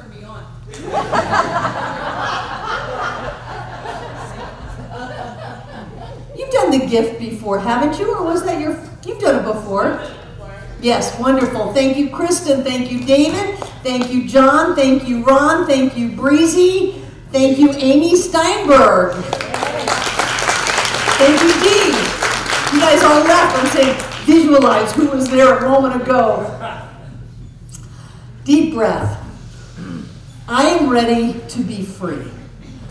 turn me on. You've done the gift before, haven't you? Or was that you've done it before? Yes, wonderful. Thank you, Kristen. Thank you, David. Thank you, John. Thank you, Ron. Thank you, Breezy. Thank you, Amy Steinberg. Thank you, Dee. You guys all laugh and say, visualize who was there a moment ago. Deep breath. I am ready to be free.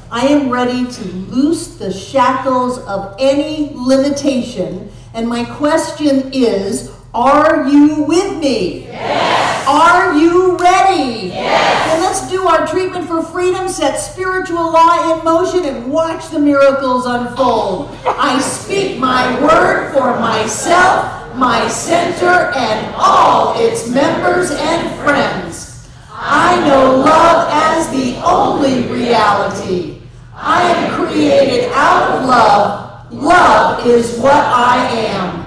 I am ready to loose the shackles of any limitation. And my question is, are you with me? Yes. Are you ready? Yes. Then let's do our treatment for freedom, set spiritual law in motion, and watch the miracles unfold. I speak my word for myself, my center, and all its members and friends. I know love as the only reality. I am created out of love. Love is what I am.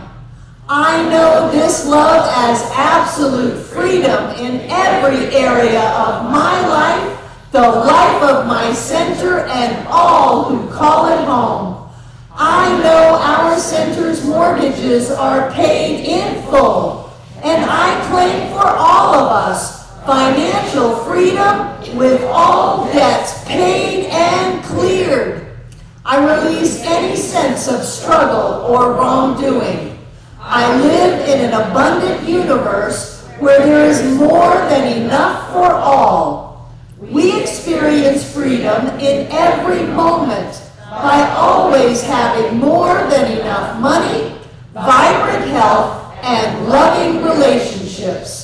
I know this love as absolute freedom in every area of my life, the life of my center, and all who call it home. I know our center's mortgages are paid in full, and I claim for all of us financial freedom with all debts paid and cleared. I release any sense of struggle or wrongdoing. I live in an abundant universe where there is more than enough for all. We experience freedom in every moment by always having more than enough money, vibrant health, and loving relationships.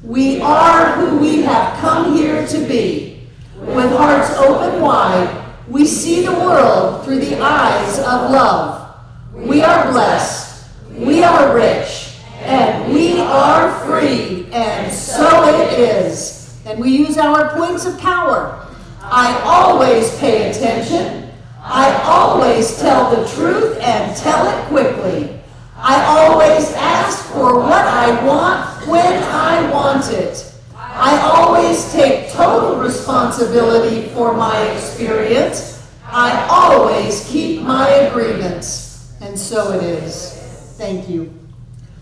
We are who we have come here to be. With hearts open wide, we see the world through the eyes of love. We are blessed. We are rich, and we are free, and so it is. And we use our points of power. I always pay attention. I always tell the truth and tell it quickly. I always ask for what I want when I want it. I always take total responsibility for my experience. I always keep my agreements, and so it is. Thank you.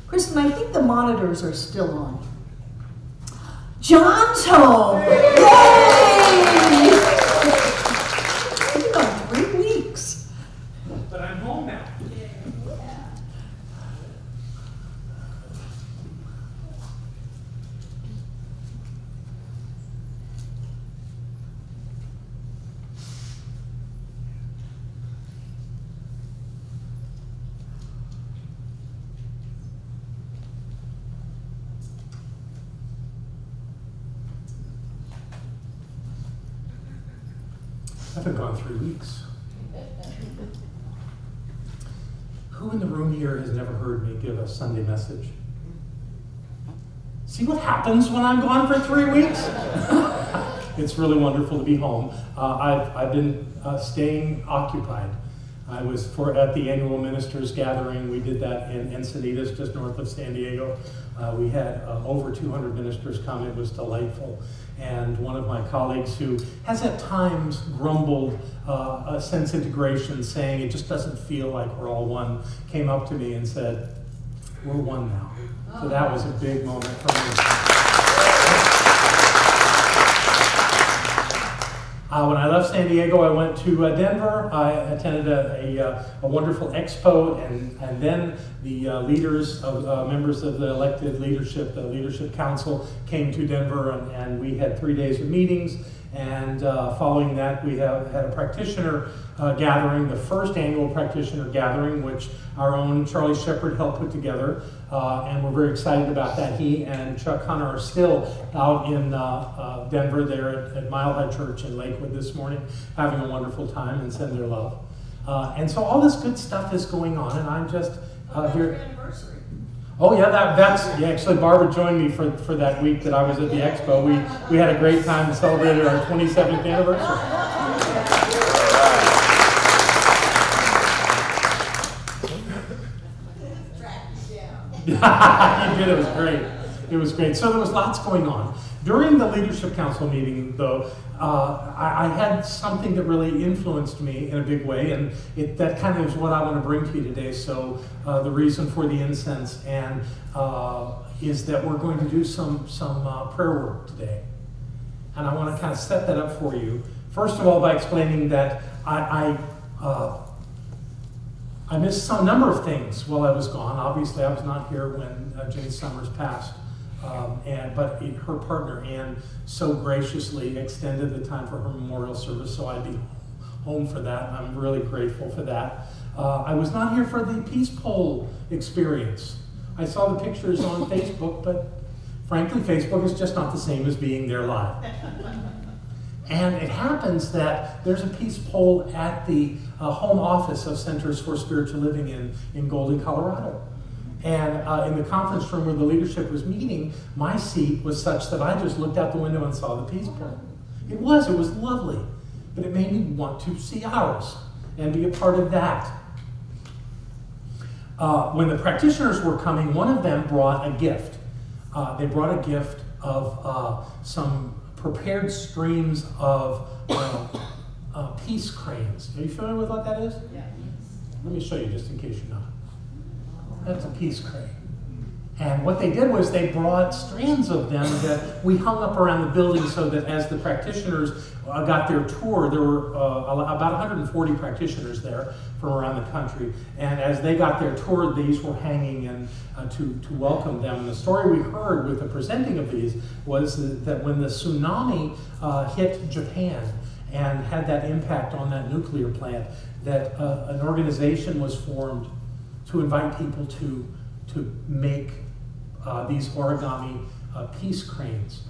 Kristen, I think the monitors are still on. John's home. Yay! It's been 3 weeks. But I'm home now. I've been gone 3 weeks. Who in the room here has never heard me give a Sunday message? See what happens when I'm gone for 3 weeks? It's really wonderful to be home. I've been staying occupied. I was at the annual ministers gathering. We did that in Encinitas, just north of San Diego. We had over 200 ministers come. It was delightful. And one of my colleagues who has at times grumbled a sense integration, saying it just doesn't feel like we're all one, came up to me and said, we're one now. So that was a big moment for me. When I left San Diego, I went to Denver. I attended a wonderful expo, and then the members of the elected leadership, the Leadership Council, came to Denver, and we had 3 days of meetings. And following that, we had a practitioner gathering, the first annual practitioner gathering, which our own Charlie Shepard helped put together. And we're very excited about that. He and Chuck Hunter are still out in Denver there at Mile High Church in Lakewood this morning, having a wonderful time and send their love. And so all this good stuff is going on, and I'm just here. Anniversary. Oh yeah, actually Barbara joined me for that week that I was at the expo. We had a great time and celebrated our 27th anniversary. You did, it was great. It was great. So there was lots going on. During the Leadership Council meeting, though, I had something that really influenced me in a big way, and that kind of is what I want to bring to you today. So the reason for the incense and is that we're going to do some prayer work today. And I want to kind of set that up for you. First of all, by explaining that I missed some number of things while I was gone. Obviously, I was not here when Jane Summers passed. But her partner, Ann, so graciously extended the time for her memorial service, so I'd be home for that, and I'm really grateful for that. I was not here for the Peace Pole experience. I saw the pictures on Facebook, but frankly, Facebook is just not the same as being there live. And it happens that there's a peace pole at the home office of Centers for Spiritual Living in Golden, Colorado. And in the conference room where the leadership was meeting, my seat was such that I just looked out the window and saw the peace pole. It was lovely, but it made me want to see ours and be a part of that. When the practitioners were coming, one of them brought a gift. They brought a gift of some prepared streams of peace cranes. Are you familiar with what that is? Yeah. Let me show you just in case you're not. That's a peace crane. And what they did was they brought strands of them that we hung up around the building so that as the practitioners got their tour, there were about 140 practitioners there from around the country. And as they got their tour, these were hanging and to welcome them. And the story we heard with the presenting of these was that when the tsunami hit Japan and had that impact on that nuclear plant, that an organization was formed to invite people to make these origami peace cranes.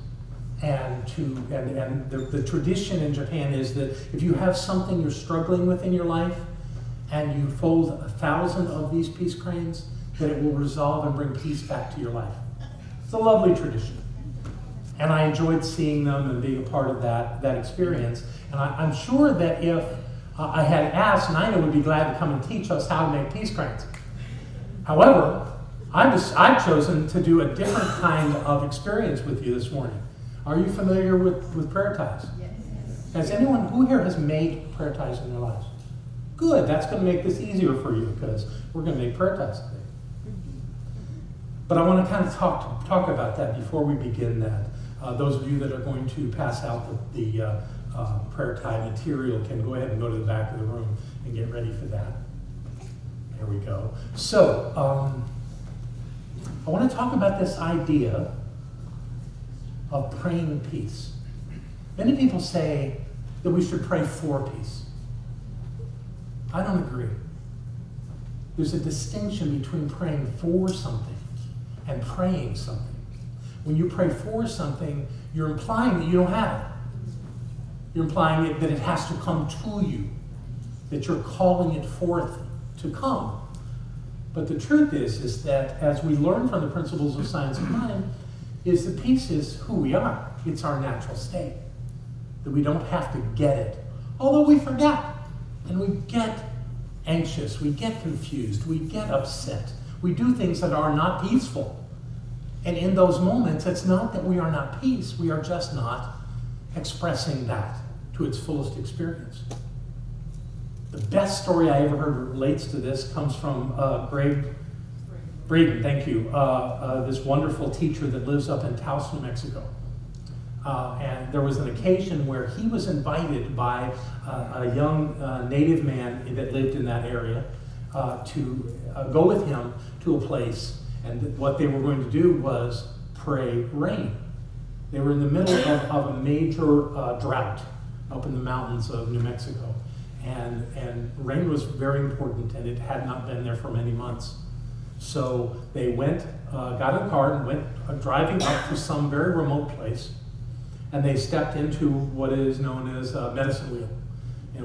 And the tradition in Japan is that if you have something you're struggling with in your life and you fold 1,000 of these peace cranes, that it will resolve and bring peace back to your life. It's a lovely tradition. And I enjoyed seeing them and being a part of that experience. And I'm sure that if I had asked, Nina would be glad to come and teach us how to make peace cranes. However, I've chosen to do a different kind of experience with you this morning. Are you familiar with prayer ties? Yes. Has anyone who here has made prayer ties in their lives? Good, that's going to make this easier for you because we're going to make prayer ties today. But I want to kind of talk about that before we begin that. Those of you that are going to pass out the prayer tie material can go ahead and go to the back of the room and get ready for that. There we go. So, I want to talk about this idea of praying peace. Many people say that we should pray for peace. I don't agree. There's a distinction between praying for something and praying something. When you pray for something, you're implying that you don't have it. You're implying that it has to come to you, that you're calling it forth to come. But the truth is that as we learn from the principles of science of mind, is that peace is who we are. It's our natural state. That we don't have to get it. Although we forget. And we get anxious. We get confused. We get upset. We do things that are not peaceful. And in those moments, it's not that we are not peace. We are just not expressing that to its fullest experience. The best story I ever heard relates to this comes from Greg Braden, thank you, this wonderful teacher that lives up in Taos, New Mexico. And there was an occasion where he was invited by a young native man that lived in that area to go with him to a place. And what they were going to do was pray rain. They were in the middle of a major drought up in the mountains of New Mexico. And rain was very important, and it had not been there for many months. So they went, got in a car and went driving up to some very remote place, and they stepped into what is known as a medicine wheel,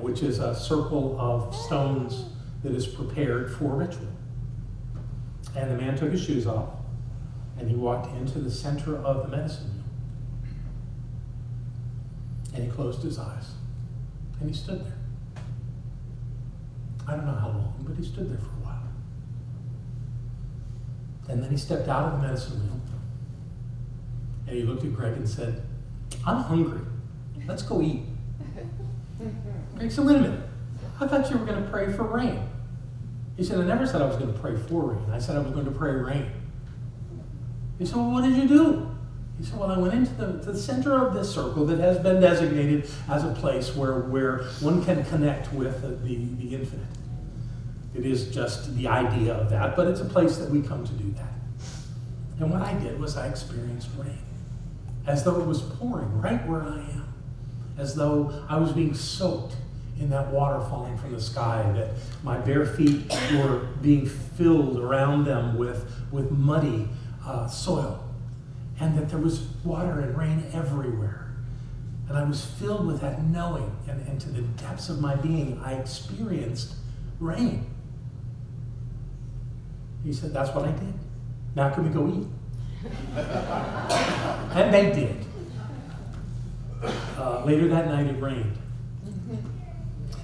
which is a circle of stones that is prepared for ritual. And the man took his shoes off, and he walked into the center of the medicine wheel. And he closed his eyes, and he stood there. I don't know how long, but he stood there for a while. And then he stepped out of the medicine wheel, And he looked at Greg and said, I'm hungry. Let's go eat. Greg said, wait a minute. I thought you were going to pray for rain. He said, I never said I was going to pray for rain. I said I was going to pray rain. He said, well, what did you do? He said, well, I went into the center of this circle that has been designated as a place where one can connect with the infinite. It is just the idea of that, but it's a place that we come to do that. And what I did was I experienced rain, as though it was pouring right where I am, as though I was being soaked in that water falling from the sky, that my bare feet were being filled around them with muddy soil, and that there was water and rain everywhere. And I was filled with that knowing, and to the depths of my being, I experienced rain. He said, that's what I did. Now can we go eat? And they did. Later that night it rained.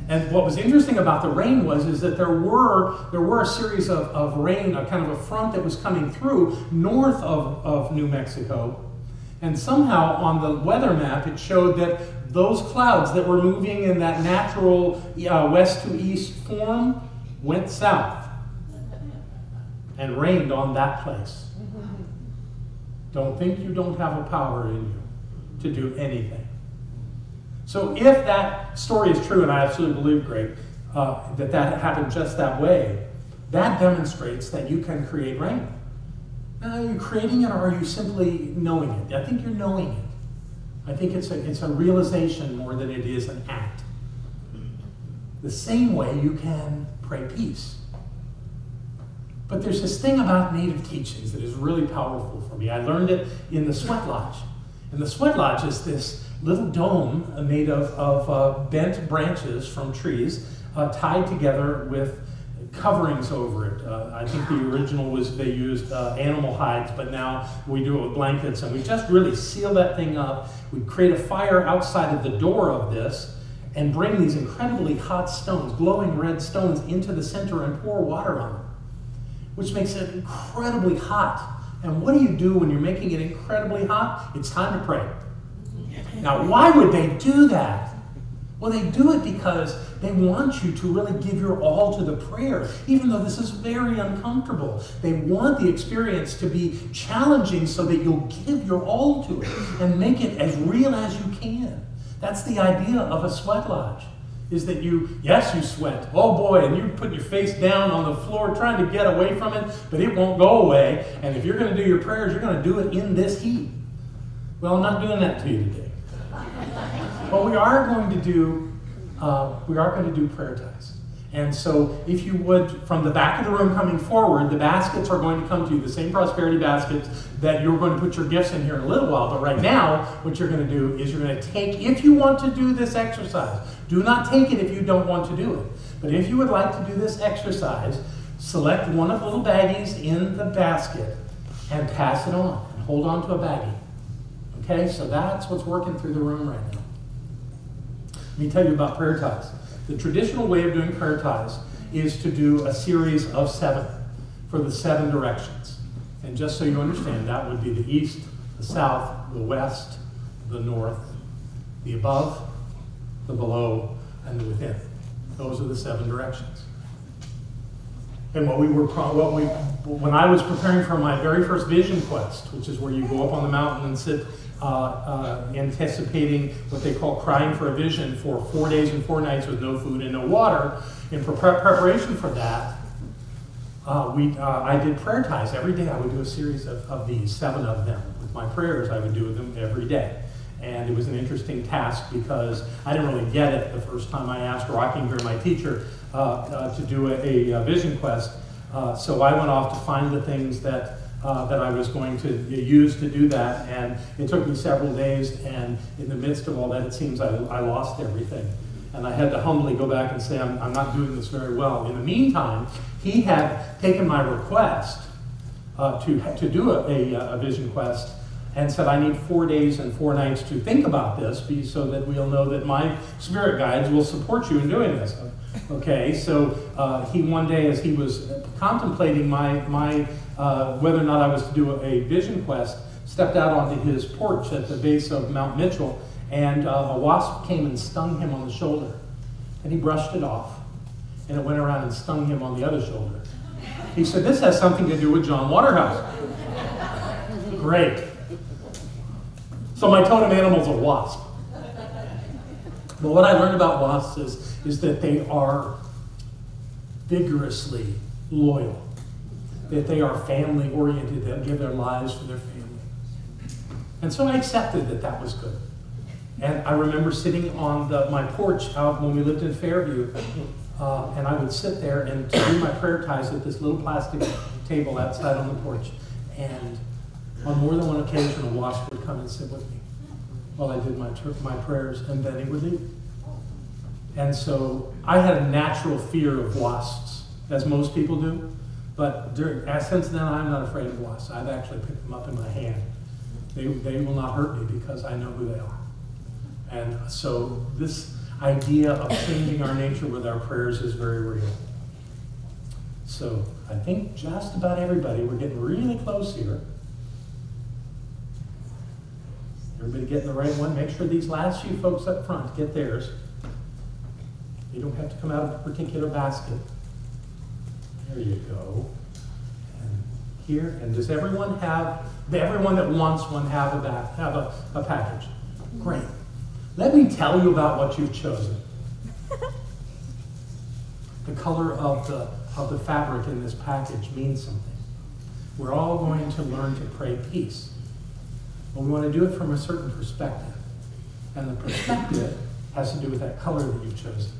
And what was interesting about the rain is that there were a series of rain, a kind of a front that was coming through north of New Mexico. And somehow on the weather map it showed that those clouds that were moving in that natural west to east form went south and rained on that place. Don't think you don't have a power in you to do anything. So if that story is true, and I absolutely believe, Greg, that happened just that way, that demonstrates that you can create rain. Now, are you creating it, or are you simply knowing it? I think you're knowing it. I think it's a realization more than it is an act. The same way you can pray peace. But there's this thing about native teachings that is really powerful for me. I learned it in the Sweat Lodge. And the Sweat Lodge is this little dome made of bent branches from trees tied together with coverings over it. I think the original was they used animal hides, but now we do it with blankets, and we just really seal that thing up. We create a fire outside of the door of this and bring these incredibly hot stones, glowing red stones, into the center and pour water on them, which makes it incredibly hot. And what do you do when you're making it incredibly hot? It's time to pray. Now, why would they do that? Well, they do it because they want you to really give your all to the prayer, even though this is very uncomfortable. They want the experience to be challenging so that you'll give your all to it and make it as real as you can. That's the idea of a sweat lodge, is that you sweat. Oh boy, and you're putting your face down on the floor trying to get away from it, but it won't go away. And if you're going to do your prayers, you're going to do it in this heat. Well, I'm not doing that to you today. But we are going to do prayer ties. And so if you would, from the back of the room coming forward, the baskets are going to come to you, the same prosperity baskets that you're going to put your gifts in here in a little while. But right now, what you're going to do is you're going to take, if you want to do this exercise, do not take it if you don't want to do it. But if you would like to do this exercise, select one of the little baggies in the basket and pass it on, and hold on to a baggie. Okay, so that's what's working through the room right now. Let me tell you about prayer ties. The traditional way of doing prayer ties is to do a series of 7 for the 7 directions. And just so you understand, that would be the east, the south, the west, the north, the above, the below, and the within. Those are the 7 directions. And when I was preparing for my very first vision quest, which is where you go up on the mountain and sit anticipating what they call crying for a vision for 4 days and 4 nights with no food and no water, in preparation for that, I did prayer ties. Every day I would do a series of these, 7 of them. With my prayers, I would do them every day. And it was an interesting task because I didn't really get it the first time I asked Rockinger, my teacher, to do a vision quest. So I went off to find the things that I was going to use to do that, and it took me several days, and in the midst of all that, it seems I lost everything. And I had to humbly go back and say, I'm not doing this very well. In the meantime, he had taken my request to do a vision quest and said, I need 4 days and 4 nights to think about this so that we'll know that my spirit guides will support you in doing this. Okay, so he one day, as he was contemplating my whether or not I was to do a vision quest, stepped out onto his porch at the base of Mount Mitchell, and a wasp came and stung him on the shoulder. And he brushed it off, and it went around and stung him on the other shoulder. He said, this has something to do with John Waterhouse. Great. So my totem animal's a wasp. But what I learned about wasps is that they are vigorously loyal, that they are family oriented, they'll give their lives for their family. And so I accepted that that was good. And I remember sitting on my porch out when we lived in Fairview, and I would sit there and do my prayer ties at this little plastic table outside on the porch. And on more than one occasion, a wasp would come and sit with me while I did my prayers, and then he would leave. And so I had a natural fear of wasps, as most people do. But since then, I'm not afraid of wasps. I've actually picked them up in my hand. They will not hurt me because I know who they are. And so this idea of changing our nature with our prayers is very real. So I think just about everybody, we're getting really close here. Everybody getting the right one? Make sure these last few folks up front get theirs. You don't have to come out of a particular basket. There you go. And here, and does everyone that wants one have a package? Great. Let me tell you about what you've chosen. The color of the fabric in this package means something. We're all going to learn to pray peace. But we want to do it from a certain perspective. And the perspective has to do with that color that you've chosen.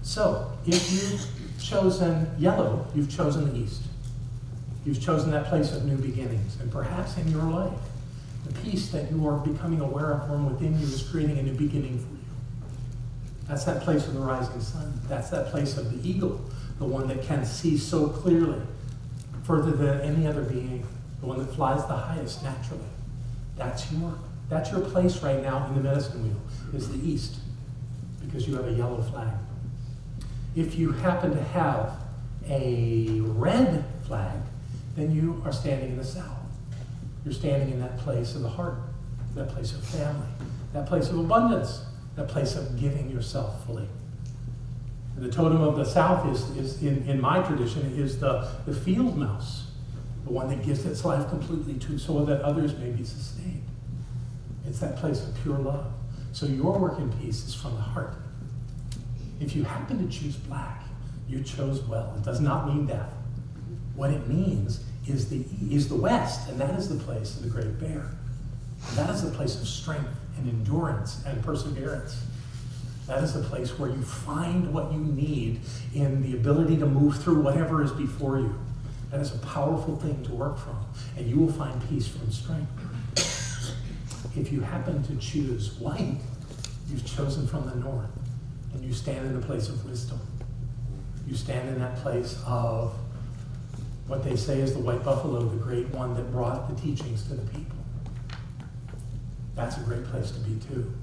So, if you've chosen yellow, you've chosen the East. You've chosen that place of new beginnings. And perhaps in your life, the peace that you are becoming aware of from within you is creating a new beginning for you. That's that place of the rising sun. That's that place of the eagle, the one that can see so clearly, further than any other being, the one that flies the highest naturally. That's your place right now in the medicine wheel, is the East, because you have a yellow flag. If you happen to have a red flag, then you are standing in the South. You're standing in that place of the heart, that place of family, that place of abundance, that place of giving yourself fully. And the totem of the South is in my tradition, is the field mouse, the one that gives its life completely to so that others may be sustained. It's that place of pure love. So your work in peace is from the heart. If you happen to choose black, you chose well. It does not mean death. What it means is the West, and that is the place of the great bear. And that is the place of strength and endurance and perseverance. That is the place where you find what you need in the ability to move through whatever is before you. That is a powerful thing to work from, and you will find peace from strength. If you happen to choose white, you've chosen from the north, and you stand in the place of wisdom. You stand in that place of what they say is the white buffalo, the great one that brought the teachings to the people. That's a great place to be too.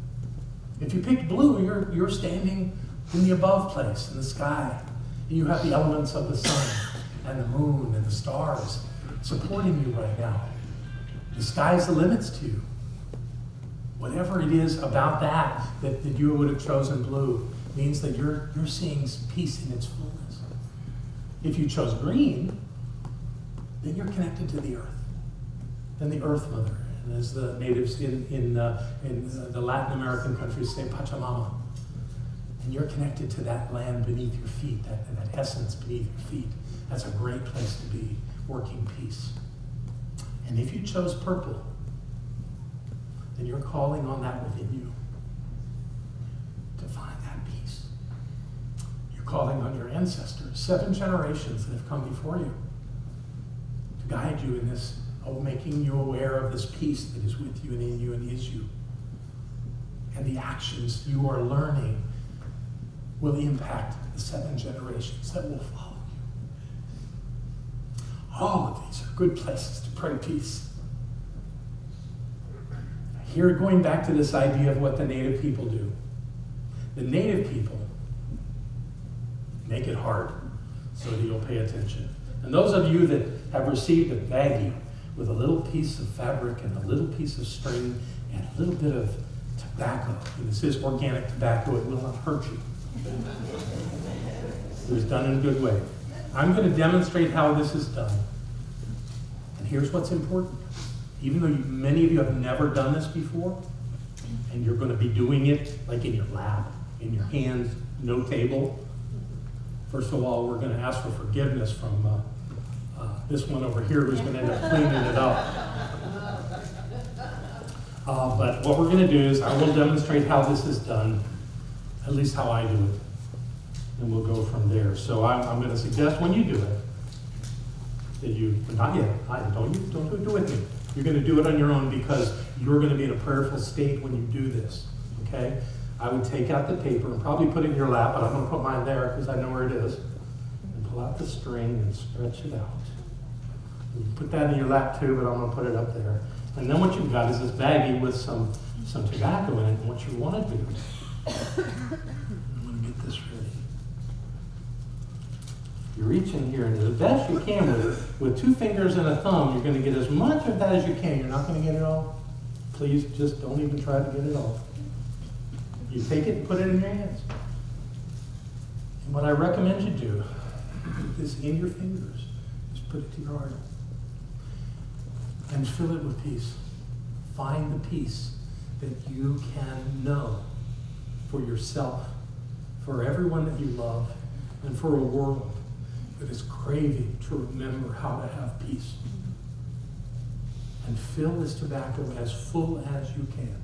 If you picked blue, you're standing in the above place, in the sky. And you have the elements of the sun and the moon and the stars supporting you right now. The sky's the limits to you. Whatever it is about that you would have chosen blue means that you're seeing peace in its fullness. If you chose green, then you're connected to the earth. Then the Earth Mother, and as the natives in the Latin American countries say, Pachamama. And you're connected to that land beneath your feet, that essence beneath your feet. That's a great place to be working peace. And if you chose purple, then you're calling on that within you to find that peace. You're calling on your ancestors, 7 generations that have come before you, to guide you in this, making you aware of this peace that is with you and in you and is you. And the actions you are learning will impact the 7 generations that will follow you. All of these are good places to pray peace. Here, going back to this idea of what the native people do. The native people make it hard so that you'll pay attention. And those of you that have received a baggie with a little piece of fabric and a little piece of string and a little bit of tobacco. And this is organic tobacco, it will not hurt you. It was done in a good way. I'm going to demonstrate how this is done. And here's what's important. Even though many of you have never done this before, and you're going to be doing it like in your lap, in your hands, no table. First of all, we're going to ask for forgiveness from this one over here who's going to end up cleaning it up. But what we're going to do is I will demonstrate how this is done, at least how I do it, and we'll go from there. So I'm going to suggest when you do it, that you, not yet, don't do it with me. You're going to do it on your own because you're going to be in a prayerful state when you do this, okay? I would take out the paper and probably put it in your lap, but I'm going to put mine there because I know where it is. And pull out the string and stretch it out. You can put that in your lap too, but I'm going to put it up there. And then what you've got is this baggie with some tobacco in it. And what you want to do, I'm going to get this ready. You reach in here, and as best you can with 2 fingers and a thumb, you're going to get as much of that as you can. You're not going to get it all. Please just don't even try to get it all. You take it and put it in your hands. And what I recommend you do is in your fingers, just put it to your heart and fill it with peace. Find the peace that you can know for yourself, for everyone that you love, and for a world that is craving to remember how to have peace. And fill this tobacco as full as you can.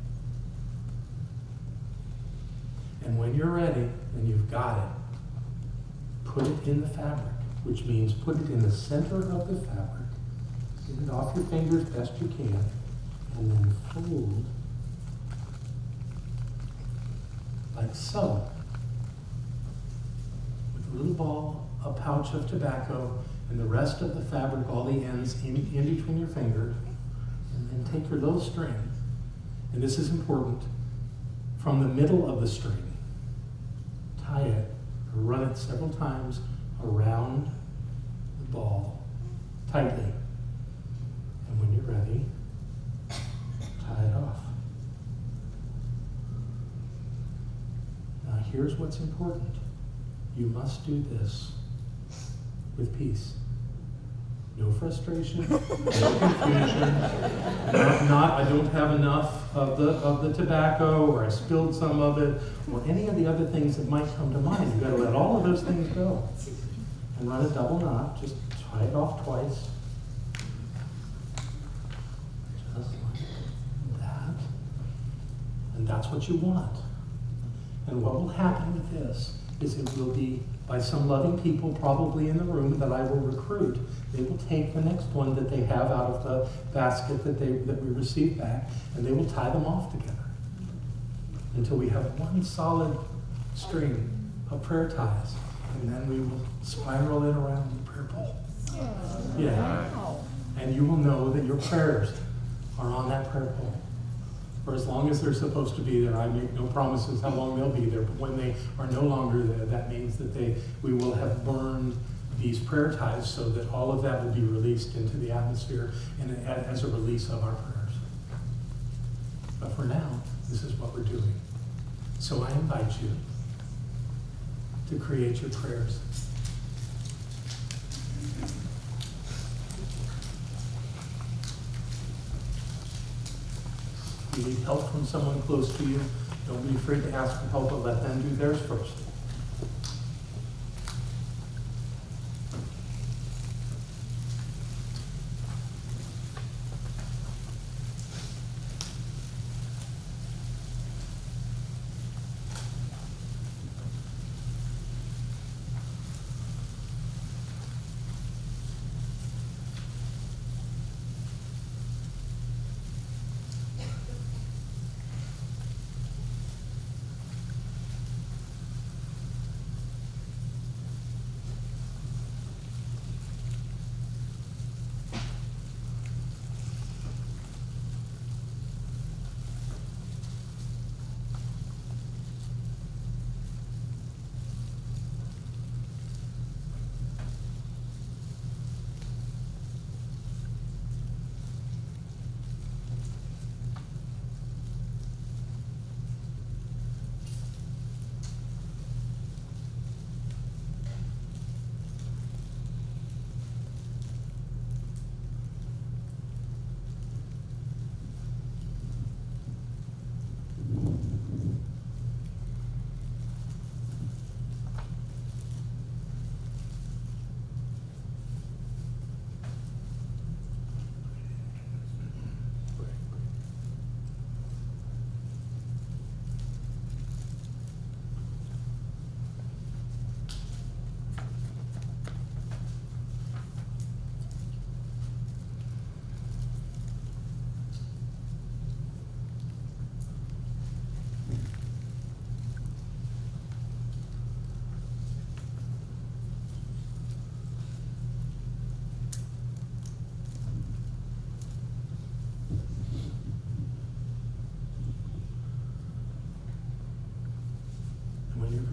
And when you're ready and you've got it, put it in the fabric, which means put it in the center of the fabric. Get it off your fingers best you can, and then fold like so. With a little ball, a pouch of tobacco, and the rest of the fabric, all the ends in between your fingers, and then take your little string, and this is important, from the middle of the string, tie it, or run it several times around the ball tightly. And when you're ready, tie it off. Now here's what's important. You must do this with peace. No frustration, no confusion, I don't have enough of the tobacco, or I spilled some of it, or any of the other things that might come to mind. You've got to let all of those things go. And run a double knot, just tie it off twice. Just like that. And that's what you want. And what will happen with this is it will be by some loving people probably in the room that I will recruit. They will take the next one that they have out of the basket that we receive back, and they will tie them off together until we have one solid string of prayer ties, and then we will spiral it around the prayer pole. Yeah. And you will know that your prayers are on that prayer pole for as long as they're supposed to be there. I make no promises how long they'll be there, but when they are no longer there, that means that we will have burned these prayer ties so that all of that will be released into the atmosphere and as a release of our prayers. But for now, this is what we're doing. So I invite you to create your prayers. If you need help from someone close to you, don't be afraid to ask for help, but let them do theirs first.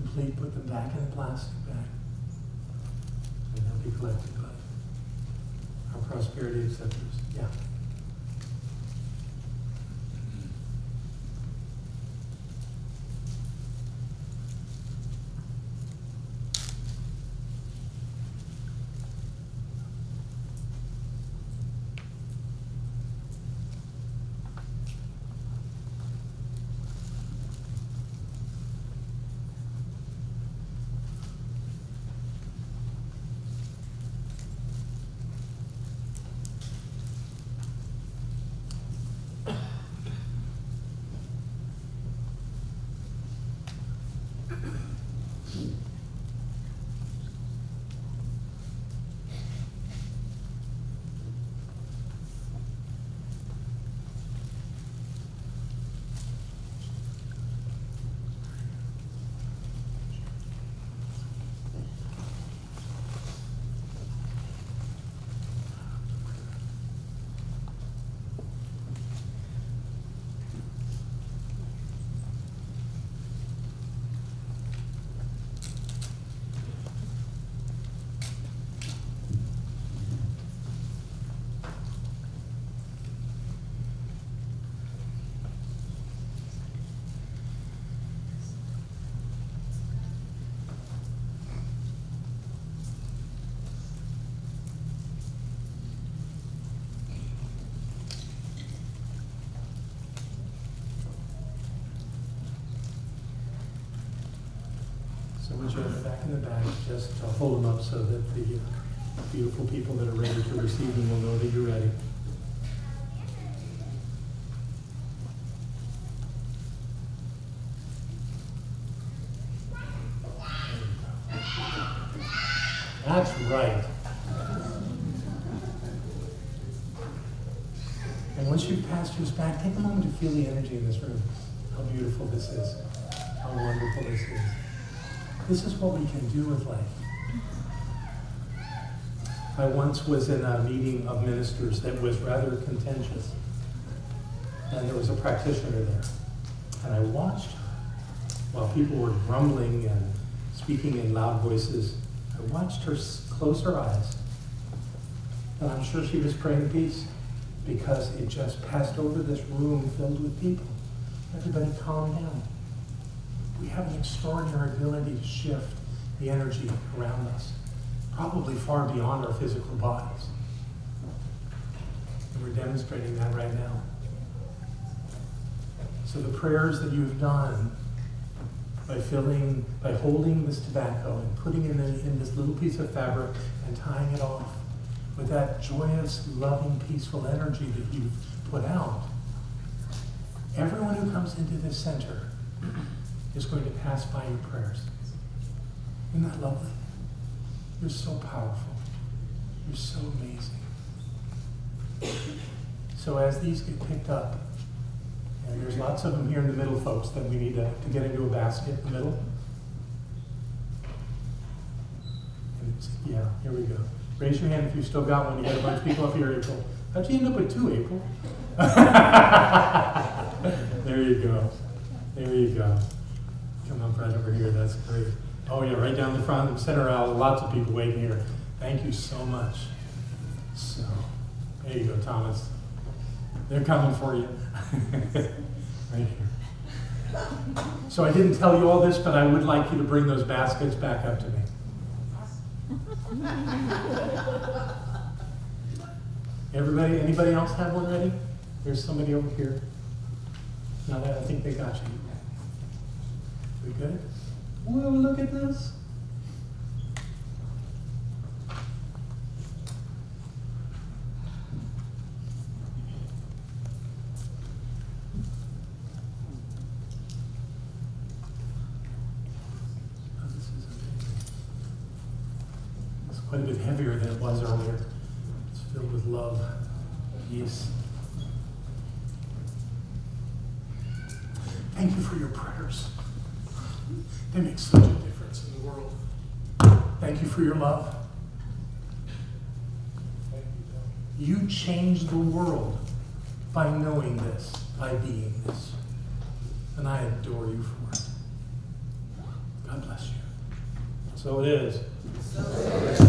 complete, put them back in the plastic bag. And they'll be collected by our prosperity acceptors. Yeah. So once you have it back in the bag, just hold them up so that the beautiful people that are ready to receive them will know that you're ready. That's right. And once you've passed yours back, take a moment to feel the energy in this room. How beautiful this is. How wonderful this is. This is what we can do with life. I once was in a meeting of ministers that was rather contentious. And there was a practitioner there. And I watched her while people were grumbling and speaking in loud voices. I watched her close her eyes. And I'm sure she was praying peace, because it just passed over this room filled with people. Everybody calm down. We have an extraordinary ability to shift the energy around us, probably far beyond our physical bodies. And we're demonstrating that right now. So the prayers that you've done by holding this tobacco and putting it in this little piece of fabric and tying it off with that joyous, loving, peaceful energy that you've put out, everyone who comes into this center is going to pass by your prayers. Isn't that lovely? You're so powerful. You're so amazing. So as these get picked up, and there's lots of them here in the middle, folks, that we need to get into a basket in the middle. And yeah, here we go. Raise your hand if you've still got one. You got a bunch of people up here, April. How'd you end up with 2, April? There you go. There you go. Come on, right over here. That's great. Oh, yeah, right down the front, the center aisle. Lots of people waiting here. Thank you so much. So, there you go, Thomas. They're coming for you. Right here. So I didn't tell you all this, but I would like you to bring those baskets back up to me. Everybody, anybody else have one ready? There's somebody over here. No, I think they got you. We good? Whoa, look at this. Oh, this is amazing. It's quite a bit heavier than it was earlier. It's filled with love, peace. Thank you for your prayers. They make such a difference in the world. Thank you for your love. You changed the world by knowing this, by being this. And I adore you for it. God bless. bless you. So it is. So it is.